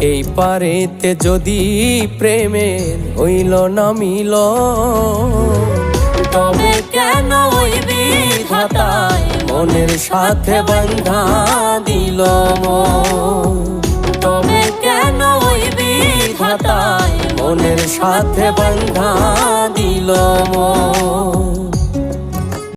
এই পারেতে যদি প্রেমের হইল না মিল, তবে কেন ওই বিধাতায় মনের সাথে বান্ধা দিল মন। তবে কেন ওই বিধাতায় মনের সাথে বান্ধা দিল মন।